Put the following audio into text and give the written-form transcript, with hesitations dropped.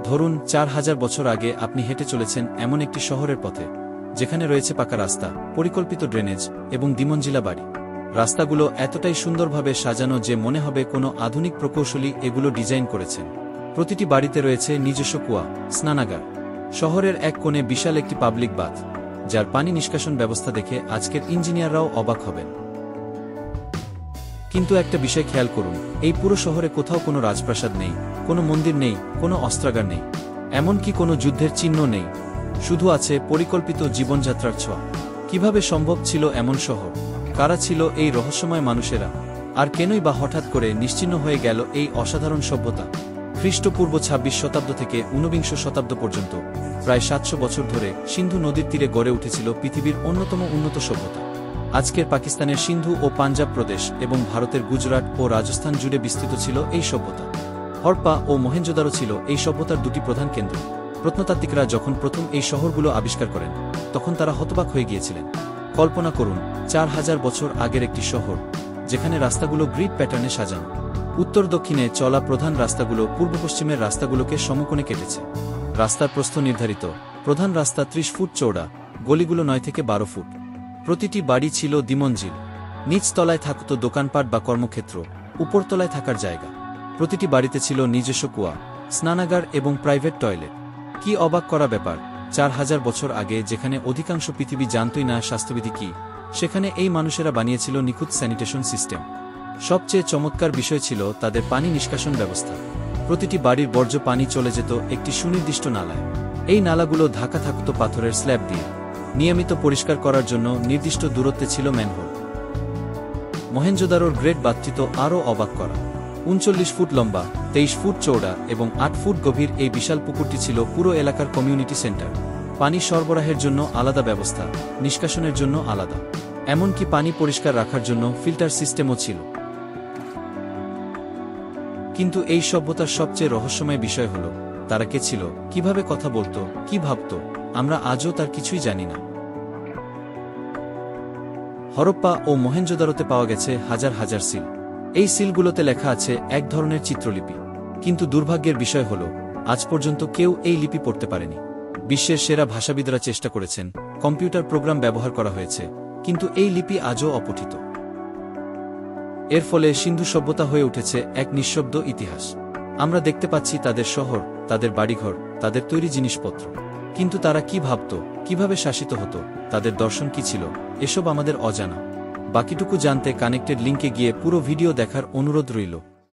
ধরুন 4000 বছর আগে আপনি হেঁটে চলেছেন এমন একটি শহরের পথে, যেখানে রয়েছে পাকা রাস্তা, পরিকল্পিত ড্রেনেজ এবং দ্বিমঞ্জিলা বাড়ি। রাস্তাগুলো এতটাই সুন্দরভাবে সাজানো যে মনে হবে কোনো আধুনিক প্রকৌশলী এগুলো ডিজাইন করেছেন। প্রতিটি বাড়িতে রয়েছে নিজস্ব কুয়া, স্নানাগার। শহরের এক কোণে বিশাল একটি পাবলিক বাথ, যার পানি নিষ্কাশন ব্যবস্থা দেখে আজকের ইঞ্জিনিয়াররাও অবাক হবেন। কিন্তু একটা বিষয় খেয়াল করুন, এই পুরো শহরে কোথাও কোনো রাজপ্রাসাদ নেই, কোনো মন্দির নেই, কোনো অস্ত্রাগার নেই, এমনকি কোনো যুদ্ধের চিহ্ন নেই। শুধু আছে পরিকল্পিত জীবনযাত্রার ছোঁয়া। কিভাবে সম্ভব ছিল এমন শহর? কারা ছিল এই রহস্যময় মানুষেরা? আর কেনই বা হঠাৎ করে নিশ্চিহ্ন হয়ে গেল এই অসাধারণ সভ্যতা? খ্রিস্টপূর্ব ২৬ শতাব্দ থেকে ঊনবিংশ শতাব্দ পর্যন্ত প্রায় ৭০০ বছর ধরে সিন্ধু নদীর তীরে গড়ে উঠেছিল পৃথিবীর অন্যতম উন্নত সভ্যতা। আজকের পাকিস্তানের সিন্ধু ও পাঞ্জাব প্রদেশ এবং ভারতের গুজরাট ও রাজস্থান জুড়ে বিস্তৃত ছিল এই সভ্যতা। হরপ্পা ও মহেঞ্জোদারো ছিল এই সভ্যতার দুটি প্রধান কেন্দ্র। প্রত্নতাত্ত্বিকরা যখন প্রথম এই শহরগুলো আবিষ্কার করেন, তখন তারা হতবাক হয়ে গিয়েছিলেন। কল্পনা করুন, ৪০০০ বছর আগের একটি শহর, যেখানে রাস্তাগুলো গ্রিড প্যাটার্নে সাজানো। উত্তর দক্ষিণে চলা প্রধান রাস্তাগুলো পূর্ব পশ্চিমের রাস্তাগুলোকে সমকোণে কেটেছে। রাস্তার প্রস্থ নির্ধারিত। প্রধান রাস্তা ৩০ ফুট চওড়া, গলিগুলো ৯ থেকে ১২ ফুট। প্রতিটি বাড়ি ছিল দ্বিমঞ্জিল। নিচতলায় থাকত দোকানপাট বা কর্মক্ষেত্র, উপরতলায় থাকার জায়গা। প্রতিটি বাড়িতে ছিল নিজস্ব কুয়া, স্নানাগার এবং প্রাইভেট টয়লেট। কি অবাক করা ব্যাপার! ৪০০০ বছর আগে, যেখানে অধিকাংশ পৃথিবী জানতই না স্বাস্থ্যবিধি কি, সেখানে এই মানুষেরা বানিয়েছিল নিখুঁত স্যানিটেশন সিস্টেম। সবচেয়ে চমৎকার বিষয় ছিল তাদের পানি নিষ্কাশন ব্যবস্থা। প্রতিটি বাড়ির বর্জ্য পানি চলে যেত একটি সুনির্দিষ্ট নালায়। এই নালাগুলো ঢাকা থাকত পাথরের স্ল্যাব দিয়ে। নিয়মিত পরিষ্কার করার জন্য নির্দিষ্ট দূরত্বে ছিল ম্যানহোল। মহেঞ্জোদারোর গ্রেট বাথটি তো আরও অবাক করা। ৩৯ ফুট লম্বা, ২৩ ফুট চওড়া এবং ৮ ফুট গভীর এই বিশাল পুকুরটি ছিল পুরো এলাকার কমিউনিটি সেন্টার। পানি সরবরাহের জন্য আলাদা ব্যবস্থা, নিষ্কাশনের জন্য আলাদা, এমনকি পানি পরিষ্কার রাখার জন্য ফিল্টার সিস্টেমও ছিল। কিন্তু এই সভ্যতার সবচেয়ে রহস্যময় বিষয় হল, তারা কে ছিল, কিভাবে কথা বলতো, কি ভাবত, আমরা আজও তার কিছুই জানি না। হরপ্পা ও মহেঞ্জোদারোতে পাওয়া গেছে হাজার হাজার সিল। এই সিলগুলোতে লেখা আছে এক ধরনের চিত্রলিপি। কিন্তু দুর্ভাগ্যের বিষয় হল, আজ পর্যন্ত কেউ এই লিপি পড়তে পারেনি। বিশ্বের সেরা ভাষাবিদরা চেষ্টা করেছেন, কম্পিউটার প্রোগ্রাম ব্যবহার করা হয়েছে, কিন্তু এই লিপি আজও অপঠিত। এর ফলে সিন্ধু সভ্যতা হয়ে উঠেছে এক নিঃশব্দ ইতিহাস। আমরা দেখতে পাচ্ছি তাদের শহর, তাদের বাড়িঘর, তাদের তৈরি জিনিসপত্র। কিন্তু তারা কি ভাবত, কিভাবে শাসিত হতো, তাদের দর্শন কি ছিল, এসব আমাদের অজানা। বাকিটুকু জানতে কানেক্টেড লিংকে গিয়ে পুরো ভিডিও দেখার অনুরোধ রইল।